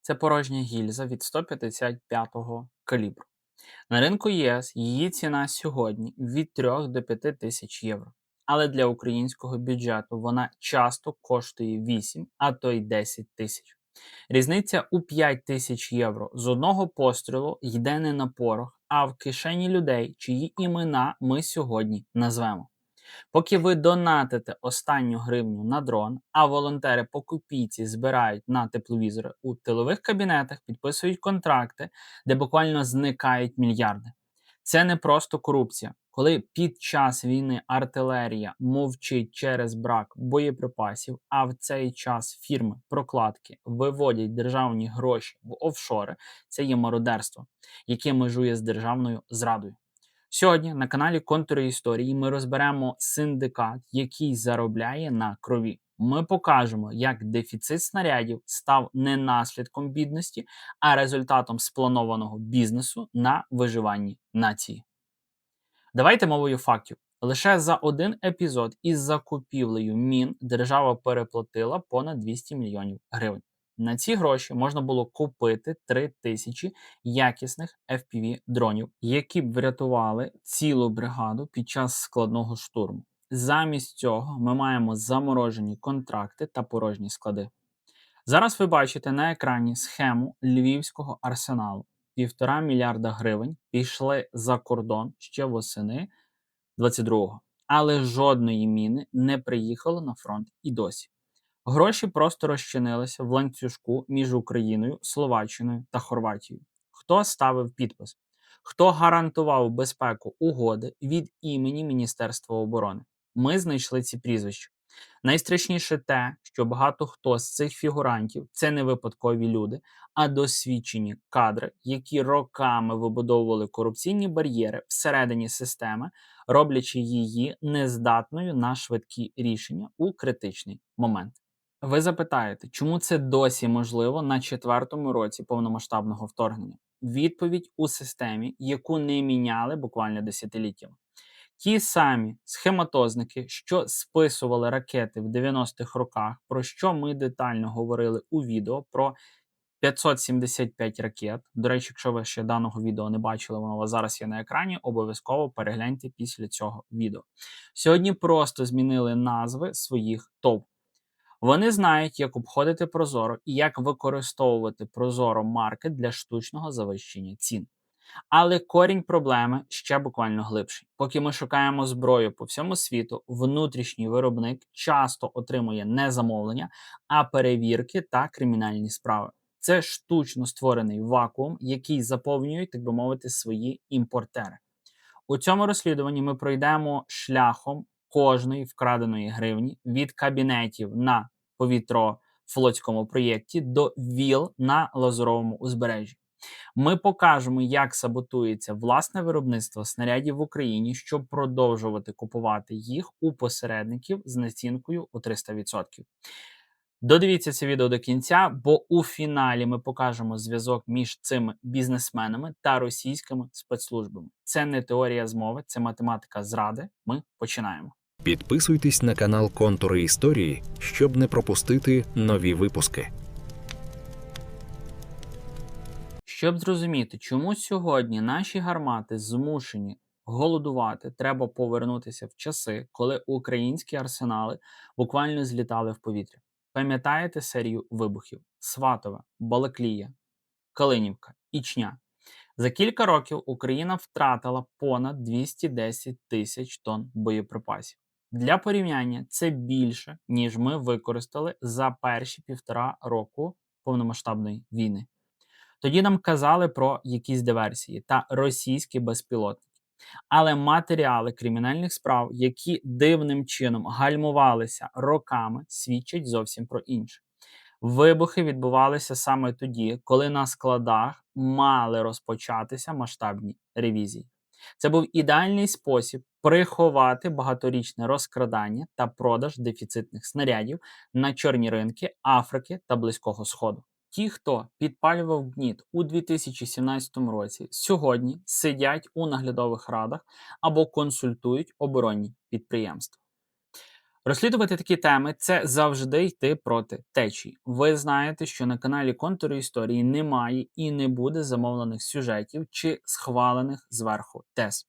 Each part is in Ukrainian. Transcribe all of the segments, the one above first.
Це порожня гільза від 155-го калібру. На ринку ЄС її ціна сьогодні від 3 до 5 тисяч євро. Але для українського бюджету вона часто коштує 8, а то й 10 тисяч. Різниця у 5 тисяч євро з одного пострілу йде не на порох, а в кишені людей, чиї імена ми сьогодні назвемо. Поки ви донатите останню гривню на дрон, а волонтери по копійці збирають на тепловізори у тилових кабінетах, підписують контракти, де буквально зникають мільярди. Це не просто корупція. Коли під час війни артилерія мовчить через брак боєприпасів, а в цей час фірми-прокладки виводять державні гроші в офшори, це є мародерство, яке межує з державною зрадою. Сьогодні на каналі Контури історії ми розберемо синдикат, який заробляє на крові. Ми покажемо, як дефіцит снарядів став не наслідком бідності, а результатом спланованого бізнесу на виживанні нації. Давайте мовою фактів. Лише за один епізод із закупівлею мін держава переплатила понад 200 мільйонів гривень. На ці гроші можна було купити 3000 якісних FPV-дронів, які б врятували цілу бригаду під час складного штурму. Замість цього ми маємо заморожені контракти та порожні склади. Зараз ви бачите на екрані схему Львівського арсеналу. 1,5 мільярда гривень пішли за кордон ще восени 22-го. Але жодної міни не приїхало на фронт і досі. Гроші просто розчинилися в ланцюжку між Україною, Словаччиною та Хорватією. Хто ставив підпис? Хто гарантував безпеку угоди від імені Міністерства оборони? Ми знайшли ці прізвища. Найстрашніше те, що багато хто з цих фігурантів – це не випадкові люди, а досвідчені кадри, які роками вибудовували корупційні бар'єри всередині системи, роблячи її нездатною на швидкі рішення у критичний момент. Ви запитаєте, чому це досі можливо на 4-му році повномасштабного вторгнення? Відповідь у системі, яку не міняли буквально десятиліттями. Ті самі схематозники, що списували ракети в 90-х роках, про що ми детально говорили у відео про 575 ракет. До речі, якщо ви ще даного відео не бачили, воно у вас зараз є на екрані, обов'язково перегляньте після цього відео. Сьогодні просто змінили назви своїх ТОВ. Вони знають, як обходити Прозоро і як використовувати Прозоро маркет для штучного завищення цін. Але корінь проблеми ще буквально глибший. Поки ми шукаємо зброю по всьому світу, внутрішній виробник часто отримує не замовлення, а перевірки та кримінальні справи. Це штучно створений вакуум, який заповнюють, так би мовити, свої імпортери. У цьому розслідуванні ми пройдемо шляхом кожної вкраденої гривні від кабінетів на повітрофлотському проєкті до віл на Лазуровому узбережжі. Ми покажемо, як саботується власне виробництво снарядів в Україні, щоб продовжувати купувати їх у посередників з націнкою у 300%. Додивіться це відео до кінця, бо у фіналі ми покажемо зв'язок між цими бізнесменами та російськими спецслужбами. Це не теорія змови, це математика зради. Ми починаємо. Підписуйтесь на канал Контури історії, щоб не пропустити нові випуски. Щоб зрозуміти, чому сьогодні наші гармати змушені голодувати, треба повернутися в часи, коли українські арсенали буквально злітали в повітря. Пам'ятаєте серію вибухів? Сватове, Балаклія, Калинівка, Ічня. За кілька років Україна втратила понад 210 тисяч тонн боєприпасів. Для порівняння це більше, ніж ми використали за перші 1,5 року повномасштабної війни. Тоді нам казали про якісь диверсії та російські безпілотники. Але матеріали кримінальних справ, які дивним чином гальмувалися роками, свідчать зовсім про інше. Вибухи відбувалися саме тоді, коли на складах мали розпочатися масштабні ревізії. Це був ідеальний спосіб приховати багаторічне розкрадання та продаж дефіцитних снарядів на чорні ринки Африки та Близького Сходу. Ті, хто підпалював гніт у 2017 році, сьогодні сидять у наглядових радах або консультують оборонні підприємства. Розслідувати такі теми – це завжди йти проти течії. Ви знаєте, що на каналі «Контури історії» немає і не буде замовлених сюжетів чи схвалених зверху тез.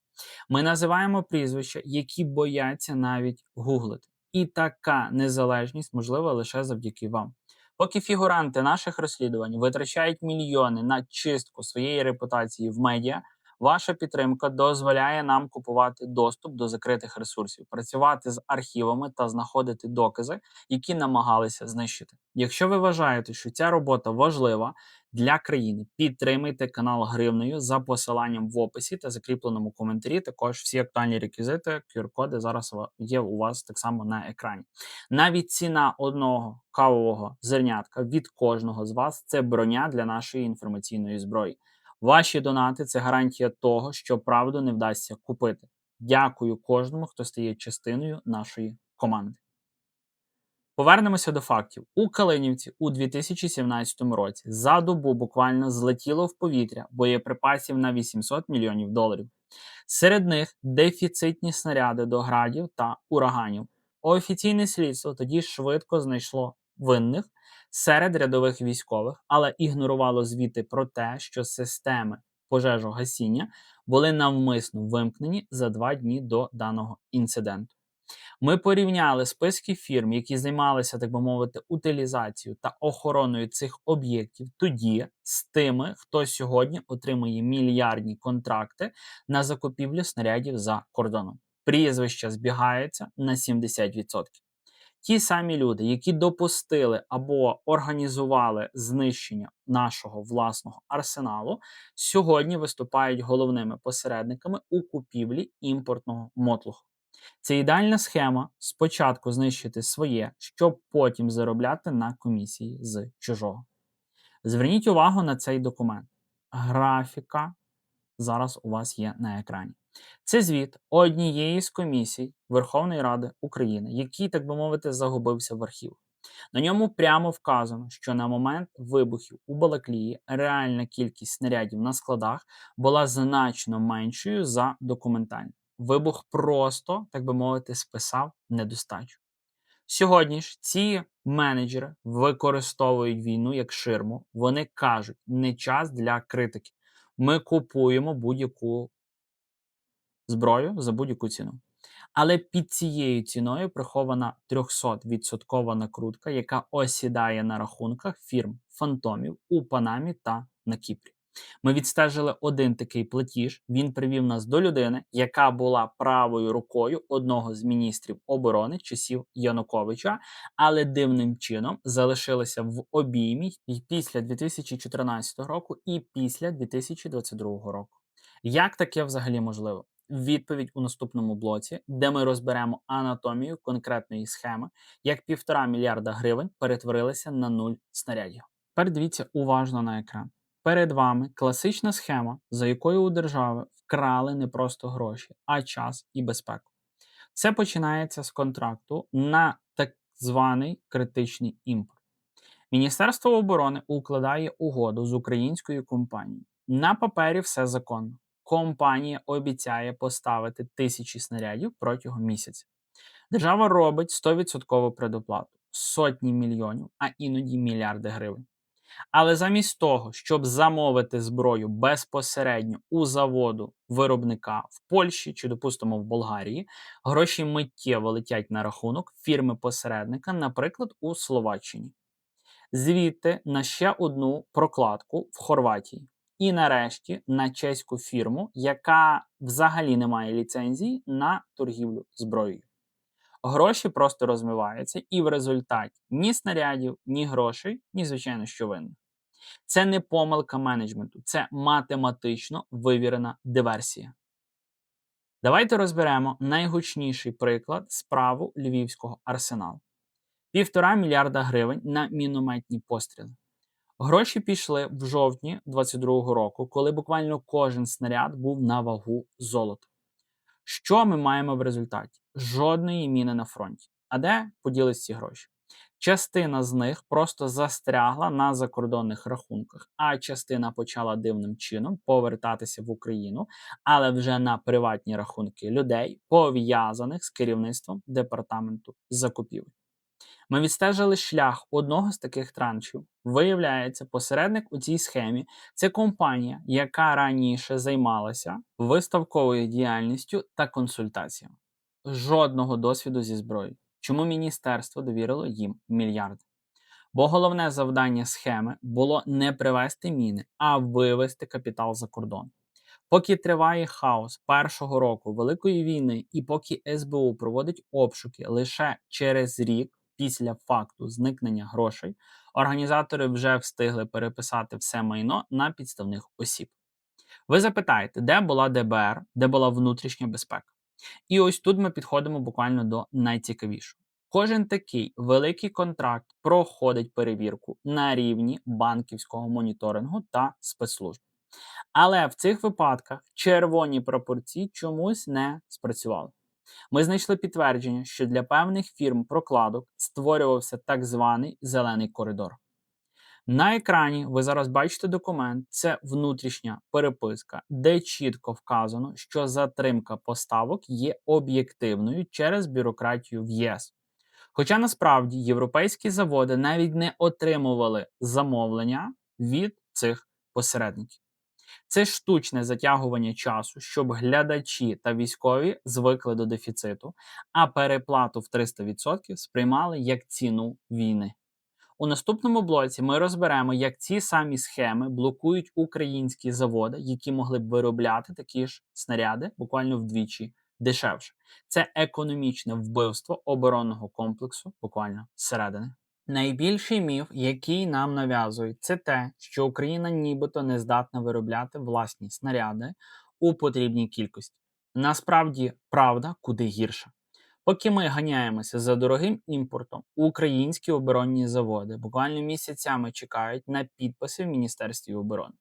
Ми називаємо прізвища, які бояться навіть гуглити. І така незалежність можлива лише завдяки вам. Поки фігуранти наших розслідувань витрачають мільйони на чистку своєї репутації в медіа, ваша підтримка дозволяє нам купувати доступ до закритих ресурсів, працювати з архівами та знаходити докази, які намагалися знищити. Якщо ви вважаєте, що ця робота важлива для країни, підтримайте канал гривнею за посиланням в описі та закріпленому коментарі. Також всі актуальні реквізити, QR-коди зараз є у вас так само на екрані. Навіть ціна одного кавового зернятка від кожного з вас – це броня для нашої інформаційної зброї. Ваші донати – це гарантія того, що правду не вдасться купити. Дякую кожному, хто стає частиною нашої команди. Повернемося до фактів. У Калинівці у 2017 році за добу буквально злетіло в повітря боєприпасів на 800 мільйонів доларів. Серед них дефіцитні снаряди до градів та ураганів. Офіційне слідство тоді швидко знайшло винних серед рядових військових, але ігнорувало звіти про те, що системи пожежогасіння були навмисно вимкнені за 2 дні до даного інциденту. Ми порівняли списки фірм, які займалися, так би мовити, утилізацією та охороною цих об'єктів тоді з тими, хто сьогодні отримує мільярдні контракти на закупівлю снарядів за кордоном. Прізвища збігаються на 70%. Ті самі люди, які допустили або організували знищення нашого власного арсеналу, сьогодні виступають головними посередниками у купівлі імпортного мотлуху. Це ідеальна схема спочатку знищити своє, щоб потім заробляти на комісії з чужого. Зверніть увагу на цей документ. Графіка зараз у вас є на екрані. Це звіт однієї з комісій Верховної Ради України, який, так би мовити, загубився в архівах. На ньому прямо вказано, що на момент вибухів у Балаклії реальна кількість снарядів на складах була значно меншою за документальну. Вибух просто, так би мовити, списав недостачу. Сьогодні ж ці менеджери використовують війну як ширму. Вони кажуть, не час для критики. Ми купуємо будь-яку зброю за будь-яку ціну. Але під цією ціною прихована 300% накрутка, яка осідає на рахунках фірм фантомів у Панамі та на Кіпрі. Ми відстежили один такий платіж, він привів нас до людини, яка була правою рукою одного з міністрів оборони часів Януковича, але дивним чином залишилася в обіймі і після 2014 року, і після 2022 року. Як таке взагалі можливо? Відповідь у наступному блоці, де ми розберемо анатомію конкретної схеми, як 1,5 мільярда гривень перетворилися на 0 снарядів. Тепер дивіться уважно на екран. Перед вами класична схема, за якою у держави вкрали не просто гроші, а час і безпеку. Це починається з контракту на так званий критичний імпорт. Міністерство оборони укладає угоду з українською компанією. На папері все законно. Компанія обіцяє поставити 1000 снарядів протягом місяця. Держава робить 100% предоплату, сотні мільйонів, а іноді мільярди гривень. Але замість того, щоб замовити зброю безпосередньо у заводу виробника в Польщі чи, допустимо, в Болгарії, гроші миттєво летять на рахунок фірми-посередника, наприклад, у Словаччині. Звідти на ще одну прокладку в Хорватії. І нарешті на чеську фірму, яка взагалі не має ліцензії на торгівлю зброєю. Гроші просто розмиваються, і в результаті ні снарядів, ні грошей, ні, звичайно, що винних. Це не помилка менеджменту, це математично вивірена диверсія. Давайте розберемо найгучніший приклад справу Львівського арсеналу. 1,5 мільярда гривень на мінометні постріли. Гроші пішли в жовтні 2022 року, коли буквально кожен снаряд був на вагу золота. Що ми маємо в результаті? Жодної міни на фронті. А де поділись ці гроші? Частина з них просто застрягла на закордонних рахунках, а частина почала дивним чином повертатися в Україну, але вже на приватні рахунки людей, пов'язаних з керівництвом департаменту закупівель. Ми відстежили шлях одного з таких траншів. Виявляється, посередник у цій схемі це компанія, яка раніше займалася виставковою діяльністю та консультаціями. Жодного досвіду зі зброєю. Чому міністерство довірило їм мільярди? Бо головне завдання схеми було не привезти міни, а вивести капітал за кордон. Поки триває хаос першого року Великої війни і поки СБУ проводить обшуки лише через рік після факту зникнення грошей, організатори вже встигли переписати все майно на підставних осіб. Ви запитаєте, де була ДБР, де була внутрішня безпека? І ось тут ми підходимо буквально до найцікавішого. Кожен такий великий контракт проходить перевірку на рівні банківського моніторингу та спецслужб. Але в цих випадках червоні прапорці чомусь не спрацювали. Ми знайшли підтвердження, що для певних фірм прокладок створювався так званий зелений коридор. На екрані ви зараз бачите документ, це внутрішня переписка, де чітко вказано, що затримка поставок є об'єктивною через бюрократію в ЄС. Хоча насправді європейські заводи навіть не отримували замовлення від цих посередників. Це штучне затягування часу, щоб глядачі та військові звикли до дефіциту, а переплату в 300% сприймали як ціну війни. У наступному блоці ми розберемо, як ці самі схеми блокують українські заводи, які могли б виробляти такі ж снаряди буквально вдвічі дешевше. Це економічне вбивство оборонного комплексу буквально зсередини. Найбільший міф, який нам нав'язують, це те, що Україна нібито не здатна виробляти власні снаряди у потрібній кількості. Насправді, правда куди гірша. Поки ми ганяємося за дорогим імпортом, українські оборонні заводи буквально місяцями чекають на підписи в Міністерстві оборони.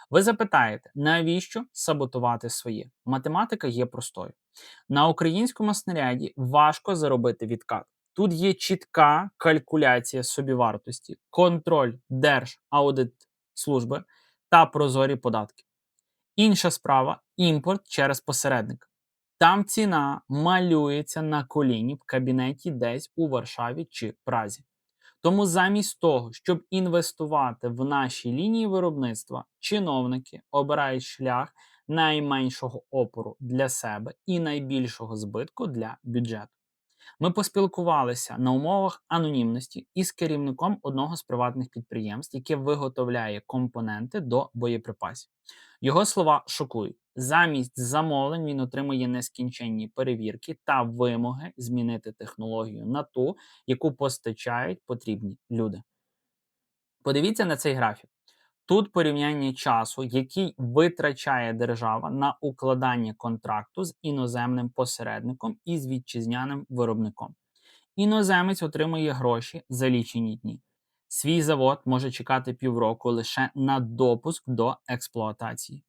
Ви запитаєте, навіщо саботувати своє? Математика є простою. На українському снаряді важко заробити відкат. Тут є чітка калькуляція собівартості, контроль Держаудитслужби та прозорі податки. Інша справа – імпорт через посередника. Там ціна малюється на коліні в кабінеті десь у Варшаві чи Празі. Тому замість того, щоб інвестувати в наші лінії виробництва, чиновники обирають шлях найменшого опору для себе і найбільшого збитку для бюджету. Ми поспілкувалися на умовах анонімності із керівником одного з приватних підприємств, яке виготовляє компоненти до боєприпасів. Його слова шокують. Замість замовлень він отримує нескінченні перевірки та вимоги змінити технологію на ту, яку постачають потрібні люди. Подивіться на цей графік. Тут порівняння часу, який витрачає держава на укладання контракту з іноземним посередником і з вітчизняним виробником. Іноземець отримує гроші за лічені дні. Свій завод може чекати півроку лише на допуск до експлуатації.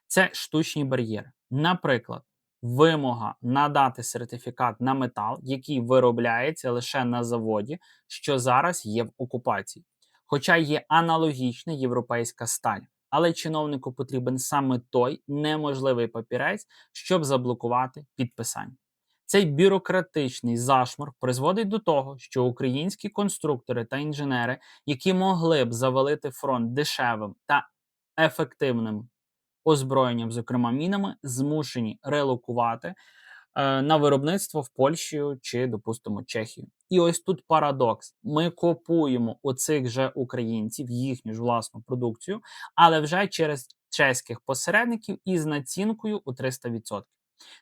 Це штучні бар'єри. Наприклад, вимога надати сертифікат на метал, який виробляється лише на заводі, що зараз є в окупації. Хоча є аналогічна європейська сталь. Але чиновнику потрібен саме той неможливий папірець, щоб заблокувати підписання. Цей бюрократичний зашморг призводить до того, що українські конструктори та інженери, які могли б завалити фронт дешевим та ефективним озброєнням, зокрема мінами, змушені релокувати на виробництво в Польщу чи, допустимо, Чехію. І ось тут парадокс. Ми купуємо у цих же українців їхню ж власну продукцію, але вже через чеських посередників із націнкою у 300%.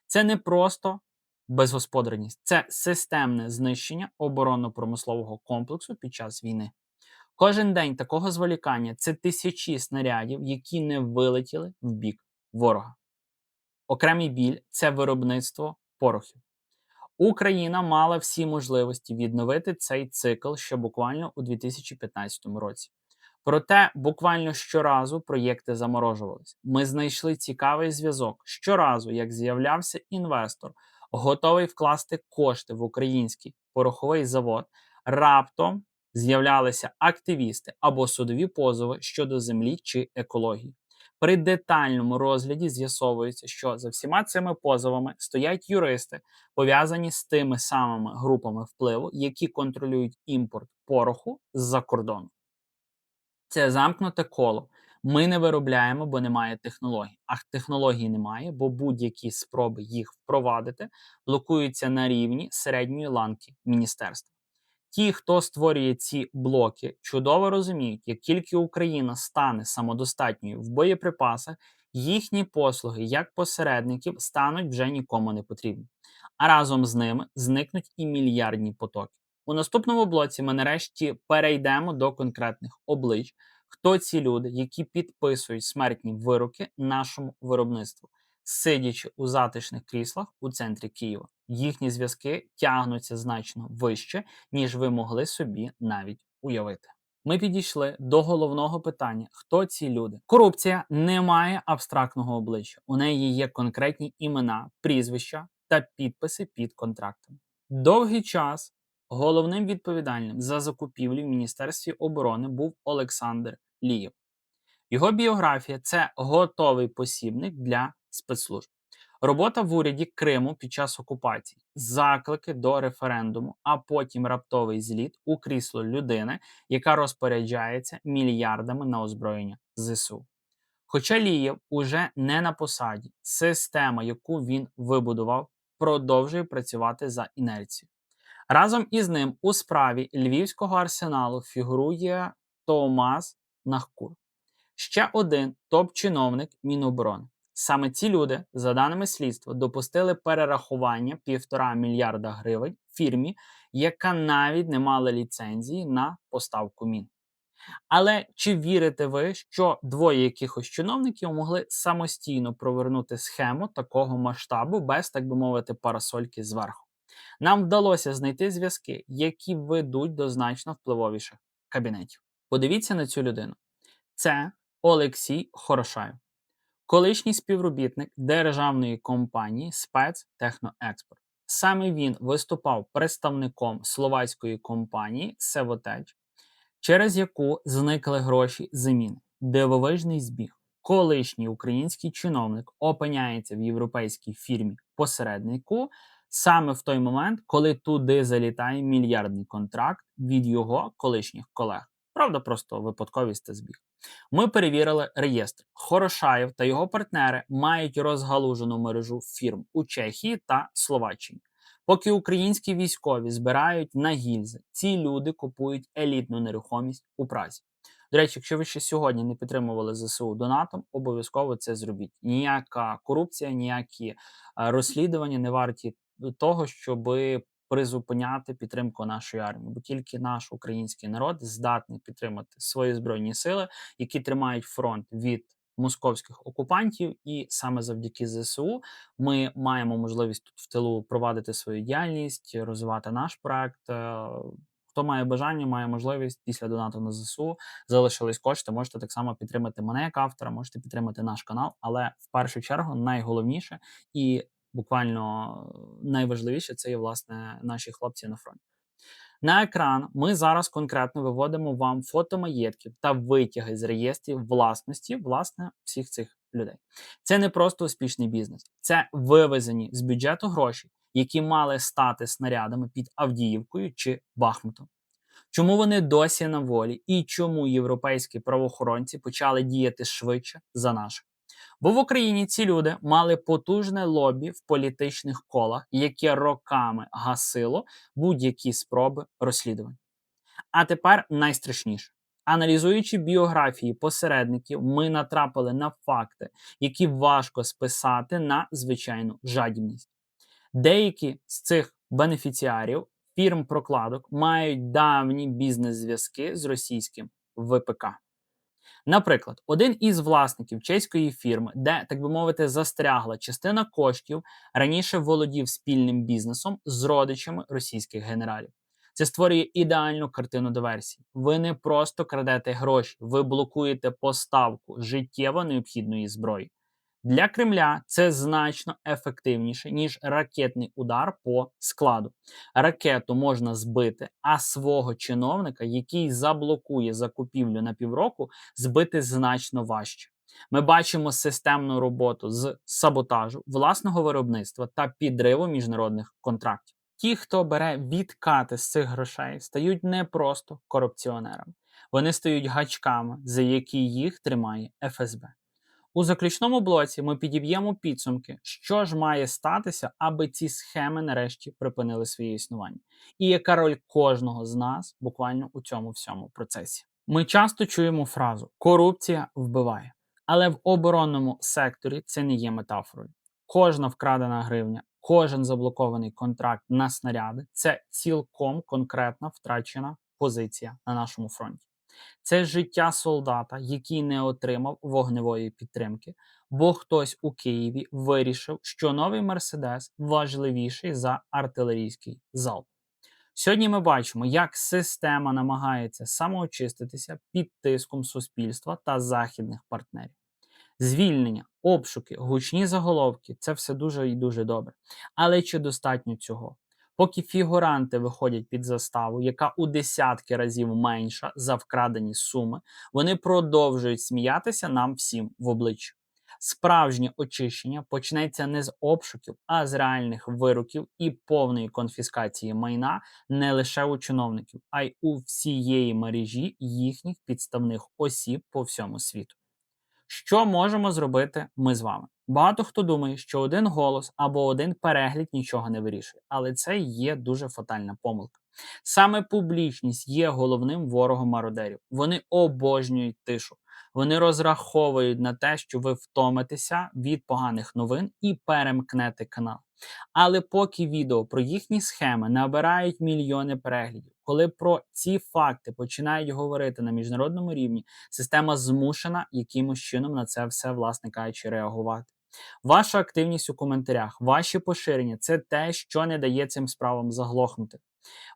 Це не просто безгосподарність, це системне знищення оборонно-промислового комплексу під час війни. Кожен день такого зволікання – це тисячі снарядів, які не вилетіли в бік ворога. Окремий біль – це виробництво порохів. Україна мала всі можливості відновити цей цикл ще буквально у 2015 році. Проте буквально щоразу проєкти заморожувалися. Ми знайшли цікавий зв'язок. Щоразу, як з'являвся інвестор, готовий вкласти кошти в український пороховий завод, раптом з'являлися активісти або судові позови щодо землі чи екології. При детальному розгляді з'ясовується, що за всіма цими позовами стоять юристи, пов'язані з тими самими групами впливу, які контролюють імпорт пороху з-за кордону. Це замкнуте коло. Ми не виробляємо, бо немає технологій. А технологій немає, бо будь-які спроби їх впровадити блокуються на рівні середньої ланки міністерства. Ті, хто створює ці блоки, чудово розуміють, як тільки Україна стане самодостатньою в боєприпасах, їхні послуги як посередників стануть вже нікому не потрібні. А разом з ними зникнуть і мільярдні потоки. У наступному блоці ми нарешті перейдемо до конкретних облич, хто ці люди, які підписують смертні вироки нашому виробництву, сидячи у затишних кріслах у центрі Києва. Їхні зв'язки тягнуться значно вище, ніж ви могли собі навіть уявити. Ми підійшли до головного питання: хто ці люди? Корупція не має абстрактного обличчя. У неї є конкретні імена, прізвища та підписи під контрактами. Довгий час головним відповідальним за закупівлі в Міністерстві оборони був Олександр Лієв. Його біографія – це готовий посібник для спецслужб. Робота в уряді Криму під час окупації, заклики до референдуму, а потім раптовий зліт у крісло людини, яка розпоряджається мільярдами на озброєння ЗСУ. Хоча Лієв уже не на посаді, система, яку він вибудував, продовжує працювати за інерцією. Разом із ним у справі Львівського арсеналу фігурує Томас Нахкур. Ще один топ-чиновник Міноборони. Саме ці люди, за даними слідства, допустили перерахування 1,5 мільярда гривень фірмі, яка навіть не мала ліцензії на поставку мін. Але чи вірите ви, що двоє якихось чиновників могли самостійно провернути схему такого масштабу без, так би мовити, парасольки зверху? Нам вдалося знайти зв'язки, які ведуть до значно впливовіших кабінетів. Подивіться на цю людину. Це Олексій Хорошаєв, колишній співробітник державної компанії «Спецтехноекспорт». Саме він виступав представником словацької компанії «Севотеч», через яку зникли гроші з міни. Дивовижний збіг. Колишній український чиновник опиняється в європейській фірмі-посереднику саме в той момент, коли туди залітає мільярдний контракт від його колишніх колег. Правда, просто випадковість та збіг. Ми перевірили реєстр. Хорошаєв та його партнери мають розгалужену мережу фірм у Чехії та Словаччині. Поки українські військові збирають на гільзи, ці люди купують елітну нерухомість у Празі. До речі, якщо ви ще сьогодні не підтримували ЗСУ донатом, обов'язково це зробіть. Ніяка корупція, ніякі розслідування не варті того, щоб призупиняти підтримку нашої армії, бо тільки наш український народ здатний підтримати свої збройні сили, які тримають фронт від московських окупантів, і саме завдяки ЗСУ ми маємо можливість тут в тилу провадити свою діяльність, розвивати наш проект. Хто має бажання, має можливість після донату на ЗСУ, залишились кошти, можете так само підтримати мене як автора, можете підтримати наш канал, але в першу чергу найголовніше і буквально найважливіше – це є, власне, наші хлопці на фронті. На екран ми зараз конкретно виводимо вам фото маєтків та витяги з реєстрів власності, власне, всіх цих людей. Це не просто успішний бізнес, це вивезені з бюджету гроші, які мали стати снарядами під Авдіївкою чи Бахмутом. Чому вони досі на волі і чому європейські правоохоронці почали діяти швидше за наших? Бо в Україні ці люди мали потужне лобі в політичних колах, яке роками гасило будь-які спроби розслідувань. А тепер найстрашніше. Аналізуючи біографії посередників, ми натрапили на факти, які важко списати на звичайну жадібність. Деякі з цих бенефіціарів фірм-прокладок мають давні бізнес-зв'язки з російським ВПК. Наприклад, один із власників чеської фірми, де, так би мовити, застрягла частина коштів, раніше володів спільним бізнесом з родичами російських генералів. Це створює ідеальну картину диверсії. Ви не просто крадете гроші, ви блокуєте поставку життєво необхідної зброї. Для Кремля це значно ефективніше, ніж ракетний удар по складу. Ракету можна збити, а свого чиновника, який заблокує закупівлю на півроку, збити значно важче. Ми бачимо системну роботу з саботажу, власного виробництва та підриву міжнародних контрактів. Ті, хто бере відкати з цих грошей, стають не просто корупціонерами. Вони стають гачками, за які їх тримає ФСБ. У заключному блоці ми підіб'ємо підсумки, що ж має статися, аби ці схеми нарешті припинили своє існування, і яка роль кожного з нас буквально у цьому всьому процесі. Ми часто чуємо фразу «корупція вбиває», але в оборонному секторі це не є метафорою. Кожна вкрадена гривня, кожен заблокований контракт на снаряди – це цілком конкретна втрачена позиція на нашому фронті. Це життя солдата, який не отримав вогневої підтримки, бо хтось у Києві вирішив, що новий Мерседес важливіший за артилерійський залп. Сьогодні ми бачимо, як система намагається самоочиститися під тиском суспільства та західних партнерів. Звільнення, обшуки, гучні заголовки – це все дуже і дуже добре. Але чи достатньо цього? Поки фігуранти виходять під заставу, яка у десятки разів менша за вкрадені суми, вони продовжують сміятися нам всім в обличчя. Справжнє очищення почнеться не з обшуків, а з реальних вироків і повної конфіскації майна не лише у чиновників, а й у всієї мережі їхніх підставних осіб по всьому світу. Що можемо зробити ми з вами? Багато хто думає, що один голос або один перегляд нічого не вирішує, але це є дуже фатальна помилка. Саме публічність є головним ворогом мародерів. Вони обожнюють тишу. Вони розраховують на те, що ви втомитеся від поганих новин і перемкнете канал. Але поки відео про їхні схеми набирають мільйони переглядів, коли про ці факти починають говорити на міжнародному рівні, система змушена якимось чином на це все, власне кажучи, реагувати. Ваша активність у коментарях, ваші поширення – це те, що не дає цим справам заглохнути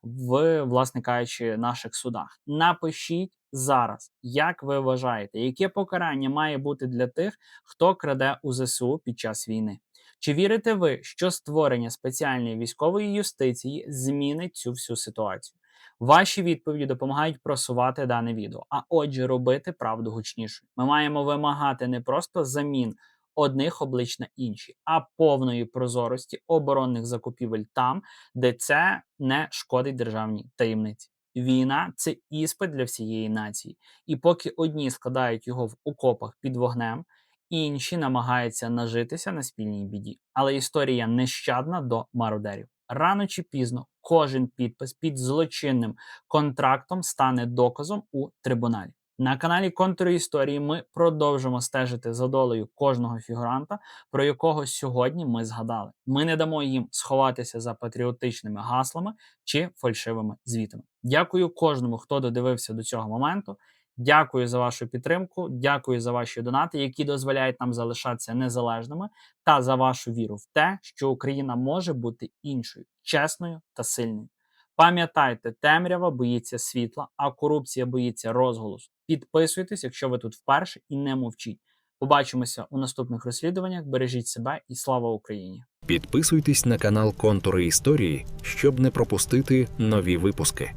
в, власне кажучи, наших судах. Напишіть зараз, як ви вважаєте, яке покарання має бути для тих, хто краде у ЗСУ під час війни? Чи вірите ви, що створення спеціальної військової юстиції змінить цю всю ситуацію? Ваші відповіді допомагають просувати дане відео, а отже робити правду гучнішою. Ми маємо вимагати не просто замін одних облич на інші, а повної прозорості оборонних закупівель там, де це не шкодить державній таємниці. Війна – це іспит для всієї нації. І поки одні складають його в окопах під вогнем, інші намагаються нажитися на спільній біді. Але історія нещадна до мародерів. Рано чи пізно кожен підпис під злочинним контрактом стане доказом у трибуналі. На каналі Контури Історії ми продовжимо стежити за долею кожного фігуранта, про якого сьогодні ми згадали. Ми не дамо їм сховатися за патріотичними гаслами чи фальшивими звітами. Дякую кожному, хто додивився до цього моменту. Дякую за вашу підтримку, дякую за ваші донати, які дозволяють нам залишатися незалежними, та за вашу віру в те, що Україна може бути іншою, чесною та сильною. Пам'ятайте, темрява боїться світла, а корупція боїться розголосу. Підписуйтесь, якщо ви тут вперше, і не мовчіть. Побачимося у наступних розслідуваннях. Бережіть себе і слава Україні! Підписуйтесь на канал Контури Історії, щоб не пропустити нові випуски.